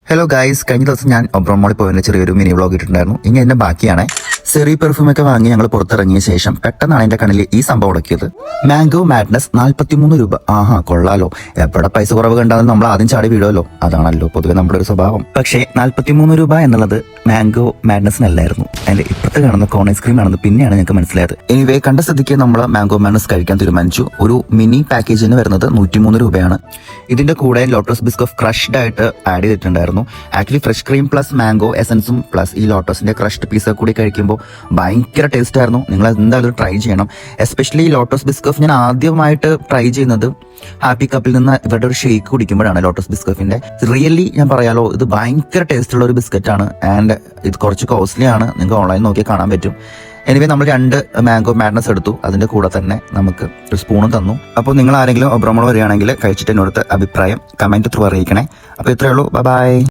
Hello guys, കഴിഞ്ഞ ദിവസം ഞാൻ ഒബ്രോൺ മോളിൽ പോയതിന്റെ ചെറിയൊരു മിനി വ്ളോഗ് ഇട്ടിട്ടുണ്ടായിരുന്നു. ഇനി എന്റെ ബാക്കിയാണ്. സെറി പെർഫ്യൂം ഒക്കെ വാങ്ങി ഞങ്ങൾ പുറത്തിറങ്ങിയ ശേഷം പെട്ടെന്നാണ് എന്റെ കണ്ണിൽ ഈ സംഭവം ഉടക്കിയത്. മാംഗോ മാഡ്നസ് 43 രൂപ. ആഹാ, കൊള്ളാലോ. എവിടെ പൈസ കുറവ് കണ്ടാലും നമ്മൾ ആദ്യം ചാടി വീഴുമല്ലോ. അതാണല്ലോ പൊതുവെ നമ്മുടെ ഒരു സ്വഭാവം. പക്ഷേ 43 രൂപ എന്നുള്ളത് മാംഗോ മാഡ്നസിനല്ലായിരുന്നു. അതിന്റെ ഇപ്പത്തെ കാണുന്ന കോൺ ഐസ്ക്രീം ആണെന്ന് പിന്നെയാണ് ഞങ്ങൾക്ക് മനസ്സിലായത്. എനിവേ, കണ്ട സ്ഥിതിക്ക് നമ്മൾ മാംഗോ മാഡ്നസ് കഴിക്കാൻ തീരുമാനിച്ചു. ഒരു മിനി പാക്കേജിന് വരുന്നത് 103 രൂപയാണ്. ഇതിന്റെ കൂടെ ലോട്ടസ് ബിസ്കോഫ് ക്രഷ്ഡ് ആയിട്ട് ആഡ് ചെയ്തിട്ടുണ്ടായിരുന്നു. Actually fresh cream plus mango എസൻസും പ്ലസ് ഈ ലോട്ടസിന്റെ ക്രഷ്ഡ് പീസ് കൂടി കഴിക്കുമ്പോൾ ഭയങ്കര ടേസ്റ്റ് ആയിരുന്നു. നിങ്ങൾ എന്തായാലും ട്രൈ ചെയ്യണം. എസ്പെഷ്യലി ലോട്ടസ് ബിസ്കോഫ് ഞാൻ ആദ്യമായിട്ട് ട്രൈ ചെയ്യുന്നത് ഹാപ്പി കപ്പിൽ നിന്ന് ഇവരുടെ ഒരു ഷേക്ക് കുടിക്കുമ്പോഴാണ്. ലോട്ടസ് ബിസ്കോഫിന്റെ റിയലി ഞാൻ പറയാലോ, ഇത് ഭയങ്കര ടേസ്റ്റ് ഉള്ള ഒരു ബിസ്ക്കറ്റ് ആണ്. ആൻഡ് ഇത് കുറച്ച് കോസ്റ്റ്ലി ആണ്. നിങ്ങൾക്ക് ഓൺലൈൻ നോക്കിയാൽ കാണാൻ പറ്റും. എനിവേ, നമ്മൾ 2 മാംഗോ മാഡ്നസ് എടുത്തു. അതിന്റെ കൂടെ തന്നെ നമുക്ക് ഒരു സ്പൂണും തന്നു. അപ്പോൾ നിങ്ങൾ ആരെങ്കിലും ഒബ്രോൺ മോൾ വരികയാണെങ്കിൽ കഴിച്ചിട്ട് എന്നോടത്ത് അഭിപ്രായം കമന്റ് ത്രൂ അറിയിക്കണേ. അപ്പോൾ ഇത്രയേ ഉള്ളൂ. ബൈ.